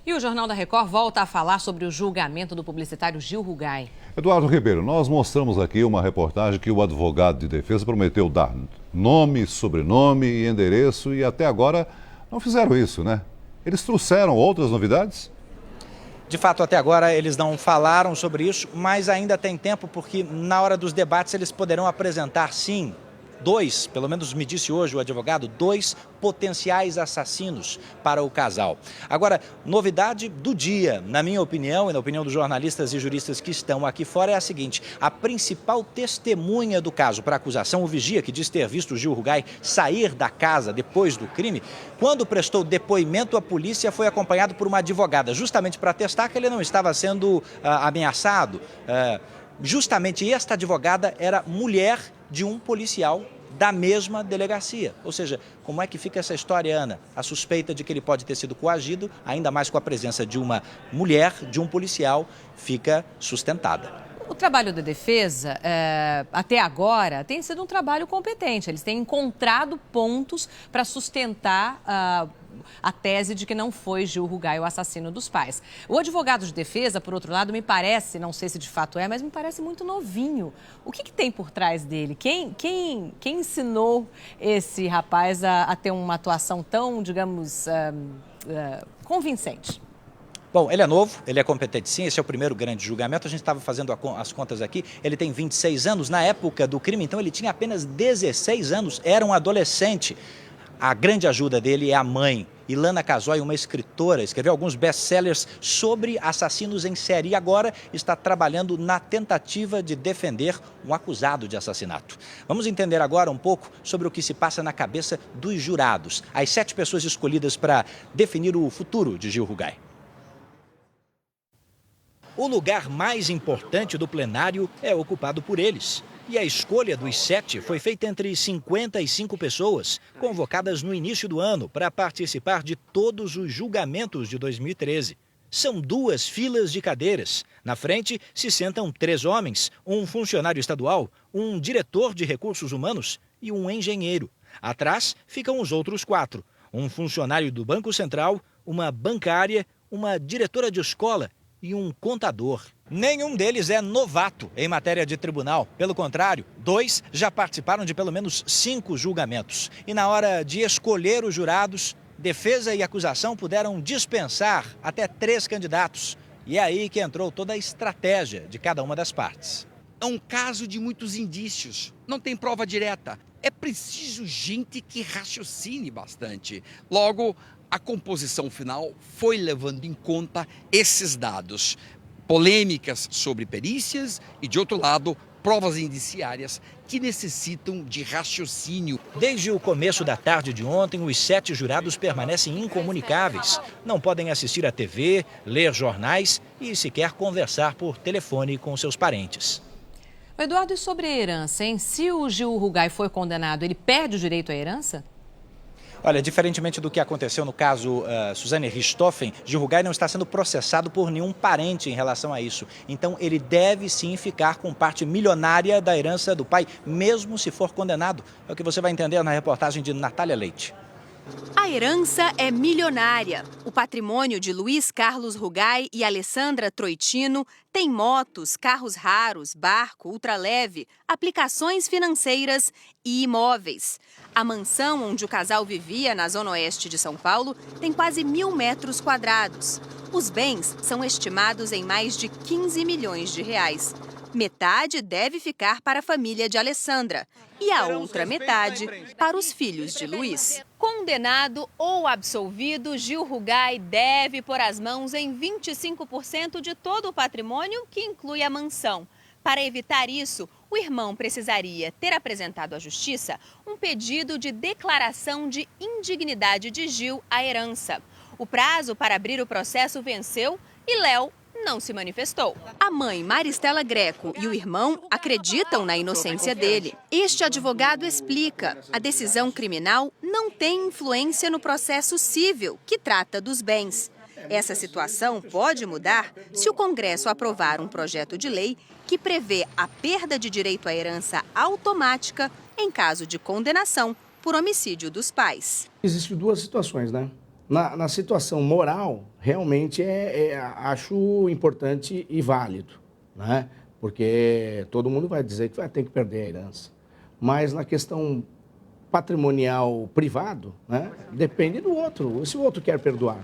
E o Jornal da Record volta a falar sobre o julgamento do publicitário Gil Rugai. Eduardo Ribeiro, nós mostramos aqui uma reportagem que o advogado de defesa prometeu dar nome, sobrenome e endereço e até agora não fizeram isso, né? Eles trouxeram outras novidades? De fato, até agora eles não falaram sobre isso, mas ainda tem tempo porque na hora dos debates eles poderão apresentar, sim, pelo menos me disse hoje o advogado, 2 potenciais assassinos para o casal. Agora, novidade do dia, na minha opinião e na opinião dos jornalistas e juristas que estão aqui fora, é a seguinte: a principal testemunha do caso para a acusação, o vigia que diz ter visto Gil Rugai sair da casa depois do crime, quando prestou depoimento à polícia foi acompanhado por uma advogada, justamente para atestar que ele não estava sendo ameaçado. Justamente esta advogada era mulher de um policial da mesma delegacia. Ou seja, como é que fica essa história, Ana? A suspeita de que ele pode ter sido coagido, ainda mais com a presença de uma mulher, de um policial, fica sustentada. O trabalho da defesa, até agora, tem sido um trabalho competente. Eles têm encontrado pontos para sustentar a tese de que não foi Gil Rugai o assassino dos pais. O advogado de defesa, por outro lado, me parece, não sei se de fato é, mas me parece muito novinho. O que tem por trás dele? Quem ensinou esse rapaz a ter uma atuação tão, digamos, convincente? Bom, ele é novo, ele é competente sim, esse é o primeiro grande julgamento, a gente estava fazendo as contas aqui, ele tem 26 anos, na época do crime, então ele tinha apenas 16 anos, era um adolescente. A grande ajuda dele é a mãe, Ilana Casoy, uma escritora, escreveu alguns best-sellers sobre assassinos em série e agora está trabalhando na tentativa de defender um acusado de assassinato. Vamos entender agora um pouco sobre o que se passa na cabeça dos jurados, as 7 pessoas escolhidas para definir o futuro de Gil Rugai. O lugar mais importante do plenário é ocupado por eles. E a escolha dos 7 foi feita entre 55 pessoas, convocadas no início do ano para participar de todos os julgamentos de 2013. São 2 filas de cadeiras. Na frente se sentam 3 homens, um funcionário estadual, um diretor de recursos humanos e um engenheiro. Atrás ficam os outros 4, um funcionário do Banco Central, uma bancária, uma diretora de escola e um contador. Nenhum deles é novato em matéria de tribunal. Pelo contrário, 2 já participaram de pelo menos 5 julgamentos. E na hora de escolher os jurados, defesa e acusação puderam dispensar até 3 candidatos. E é aí que entrou toda a estratégia de cada uma das partes. É um caso de muitos indícios, não tem prova direta. É preciso gente que raciocine bastante. Logo, a composição final foi levando em conta esses dados. Polêmicas sobre perícias e, de outro lado, provas indiciárias que necessitam de raciocínio. Desde o começo da tarde de ontem, os 7 jurados permanecem incomunicáveis. Não podem assistir à TV, ler jornais e sequer conversar por telefone com seus parentes. Eduardo, e sobre a herança, hein? Se o Gil Rugai for condenado, ele perde o direito à herança? Olha, diferentemente do que aconteceu no caso Suzane Richthofen, Gil Rugai não está sendo processado por nenhum parente em relação a isso. Então, ele deve sim ficar com parte milionária da herança do pai, mesmo se for condenado. É o que você vai entender na reportagem de Natália Leite. A herança é milionária. O patrimônio de Luiz Carlos Rugai e Alessandra Troitino tem motos, carros raros, barco, ultraleve, aplicações financeiras e imóveis. A mansão onde o casal vivia na zona oeste de São Paulo tem quase 1.000 metros quadrados. Os bens são estimados em mais de 15 milhões de reais. Metade deve ficar para a família de Alessandra e a outra metade para os filhos de Luiz. Condenado ou absolvido, Gil Rugai deve pôr as mãos em 25% de todo o patrimônio, que inclui a mansão. Para evitar isso, o irmão precisaria ter apresentado à Justiça um pedido de declaração de indignidade de Gil à herança. O prazo para abrir o processo venceu e Léo não se manifestou. A mãe, Maristela Greco, e o irmão acreditam na inocência dele. Este advogado explica: a decisão criminal não tem influência no processo civil, que trata dos bens. Essa situação pode mudar se o Congresso aprovar um projeto de lei que prevê a perda de direito à herança automática em caso de condenação por homicídio dos pais. Existem 2 situações, né? Na situação moral, realmente acho importante e válido, né? Porque todo mundo vai dizer que vai ter que perder a herança. Mas na questão patrimonial privado, né, depende do outro, se o outro quer perdoar.